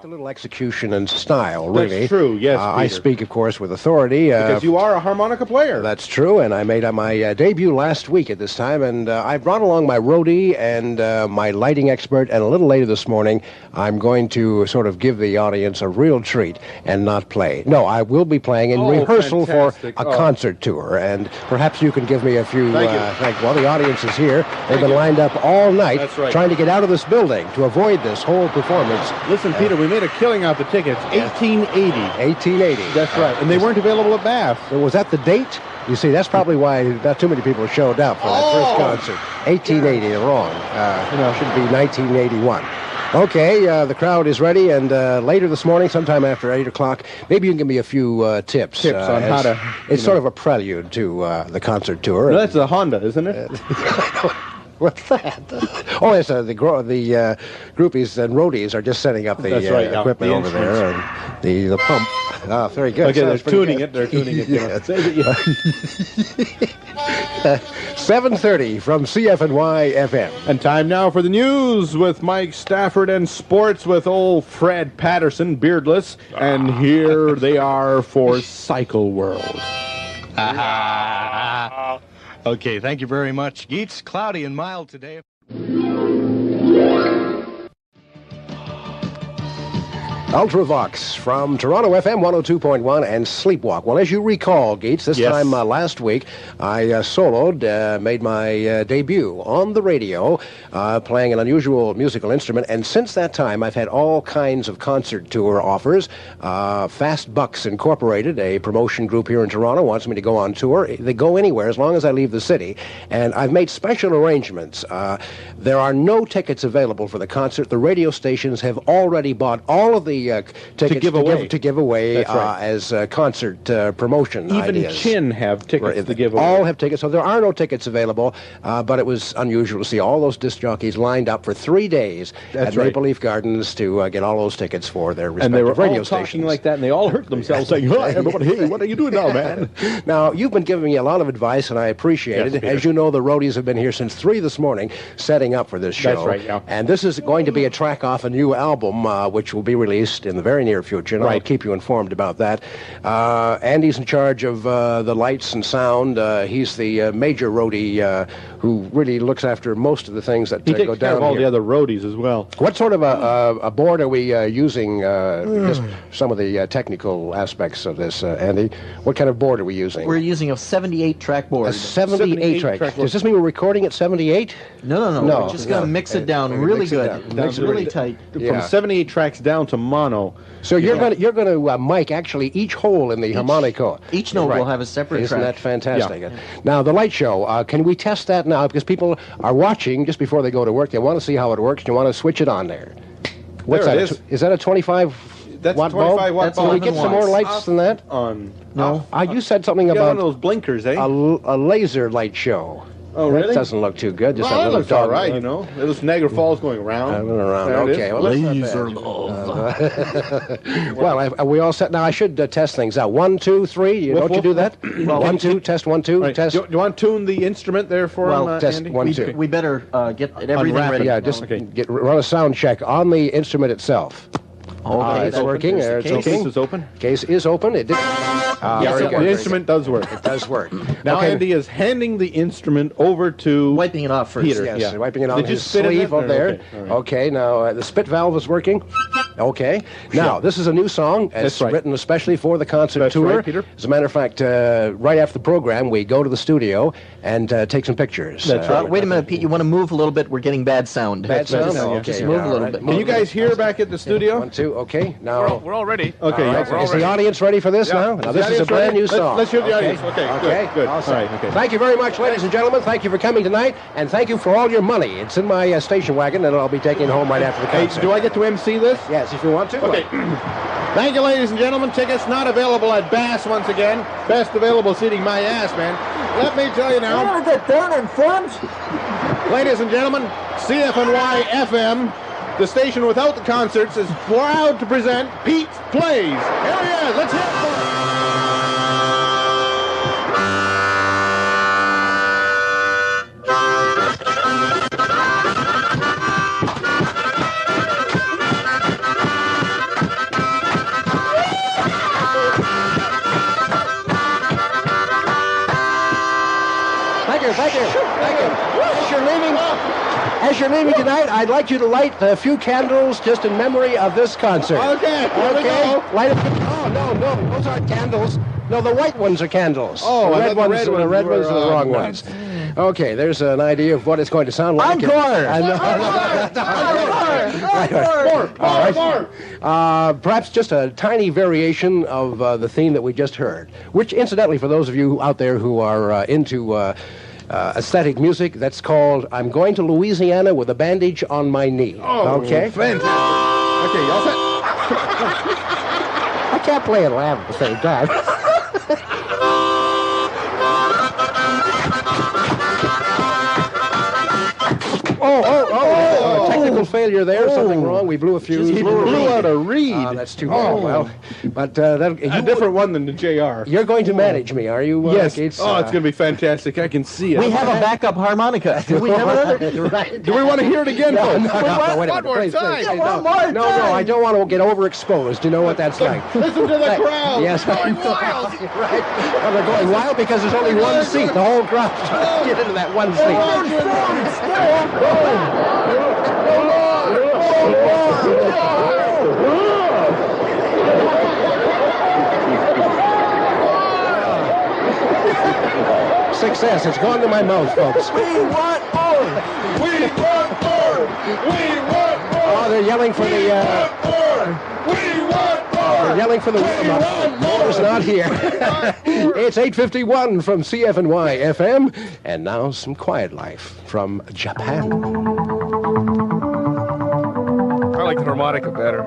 A little execution and style, really. That's true, yes, I Peter. speak, of course, with authority. Because you are a harmonica player. That's true, and I made my debut last week at this time, and I brought along my roadie and my lighting expert, and a little later this morning, I'm going to sort of give the audience a real treat and not play. No, I will be playing in rehearsal fantastic. for a concert tour, and perhaps you can give me a few... Thank you. Well, the audience is here. They've been lined up all night That's right. trying to get out of this building to avoid this whole performance. Listen, Peter, we made a killing off the tickets. 1880. 1880. That's right. And they weren't available at Bath. So was that the date? You see, that's probably why not too many people showed up for that first concert. 1880, wrong. Should be 1981. Okay, the crowd is ready, and later this morning, sometime after 8 o'clock, maybe you can give me a few tips. On how to... It's sort of a prelude to the concert tour. No, that's a Honda, isn't it? What's that? Oh, yes, the groupies and roadies are just setting up the equipment over there, and the pump. Oh, very good. Okay, they're tuning it. They're tuning it. Yeah. 7:30 from CFNY FM. And time now for the news with Mike Stafford and sports with old Fred Patterson, beardless. And here they are for Cycle World. Okay, thank you very much. Geets, cloudy and mild today. Ultravox from Toronto FM 102.1 and Sleepwalk. Well, as you recall, Geets, this time last week, I soloed, made my debut on the radio, playing an unusual musical instrument, and since that time, I've had all kinds of concert tour offers. Fast Bucks Incorporated, a promotion group here in Toronto, wants me to go on tour. They go anywhere as long as I leave the city, and I've made special arrangements. There are no tickets available for the concert. The radio stations have already bought all of the tickets to give away as concert promotion Even ideas. Chin have tickets to give away. All have tickets, so there are no tickets available, but it was unusual to see all those disc jockeys lined up for 3 days at Maple Leaf Gardens to get all those tickets for their respective radio stations. And they were all talking like that, and they all hurt themselves, saying, "Hi, everybody, hey, what are you doing now, man?" Now, you've been giving me a lot of advice, and I appreciate it. As you know, the roadies have been here since 3 this morning, setting up for this show. That's right, yeah. And this is going to be a track off a new album, which will be released in the very near future, and I'll keep you informed about that. Andy's in charge of the lights and sound. He's the major roadie who really looks after most of the things that he go down takes care of all the other roadies as well. What sort of a board are we using? Just some of the technical aspects of this, Andy. What kind of board are we using? We're using a 78-track board. A 78 track. Does this mean we're recording at 78? No. We're just going to mix it down really good. Mix it really tight. From 78 tracks down to mono. So you're going to mic actually each hole in the harmonica. Each note will have a separate Isn't track. that fantastic? Yeah. Now, the light show, can we test that now? Because people are watching just before they go to work. They want to see how it works. You want to switch it on there. What's there that? it is. Is that a 25 That's watt 25 bulb? watt bulb. Can we get some more lights than that? No. You said something about one of those blinkers, eh? a laser light show. Oh, really? That doesn't look too good. Just Well, a that little looks all right, you know. It was Niagara Falls going around. Okay. Well, Laser well, we all set now. I should test things out. 1, 2, 3. Don't you do that? 1, 2. Test 1, 2. Right. Test. Do you want to tune the instrument there for him, test Andy? 1, 2. We better get everything ready. Yeah, just run a sound check on the instrument itself. Okay, it's working. The case is open. Case is open. It did. The instrument does work. It does work. Now Andy is handing the instrument over to wiping it off first. Peter. Yes, wiping it on Did you his spit in sleeve it? over there. Okay, now the spit valve is working. Okay. Now, this is a new song. It's written especially for the concert tour. Right, Peter. As a matter of fact, right after the program, we go to the studio and take some pictures. That's right. Wait a minute, Pete. You want to move a little bit? We're getting bad sound. Bad sound? Just move a little bit. Can you guys hear back at the studio? 1, 2. Okay. Now, We're all ready. Okay. is the audience ready for this now? Now, this is a brand new song. Let's hear the audience. Okay. Good. Awesome. All right. Okay. Thank you very much, ladies and gentlemen. Thank you for coming tonight, and thank you for all your money. It's in my station wagon, and I'll be taking it home right after the concert. Hey, do I get to MC this? Yes, if you want to. Okay. Thank you, ladies and gentlemen. Tickets not available at Bass once again. Best available seating, my ass, man. Let me tell you now. Want to get down in front? Ladies and gentlemen, CFNY FM, the station without the concerts, is proud to present Pete Plays. Here he is. Let's hear it for him. as you're leaving tonight, I'd like you to light a few candles just in memory of this concert. Okay, here we go. Light a few. Oh, no, those aren't candles. No, the white ones are candles. Oh, the red ones are the wrong ones. ones. Okay, there's an idea of what it's going to sound like. Encore! Perhaps just a tiny variation of the theme that we just heard, which, incidentally, for those of you out there who are into aesthetic music, that's called I'm Going to Louisiana with a Bandage on My Knee. Oh, okay? Fantastic. Okay, y'all set? I can't play and laugh at the same time. Technical failure there. Something wrong. We blew a fuse. He blew out a reed. That's too bad. Well, but a different one than the JR. You're going to manage me, are you? Yes. Gates? It's going to be fantastic. I can see it. We have a backup harmonica. Do we have another? Right. Do we want to hear it again, folks? Wait a minute. Please. One more time. No, I don't want to get overexposed. You know what that's like. Listen to the crowd. Yes. Going wild. Right. Well, they're going wild because there's only one seat. The whole crowd's trying to get into that one seat. Success. It's gone to my mouth, folks. We want more. We want more. We want more. Oh, they're yelling for the. We want more. They're yelling for the warm-up. More's not here. It's 8:51 from CFNY FM, and now some Quiet Life from Japan. I like the harmonica better.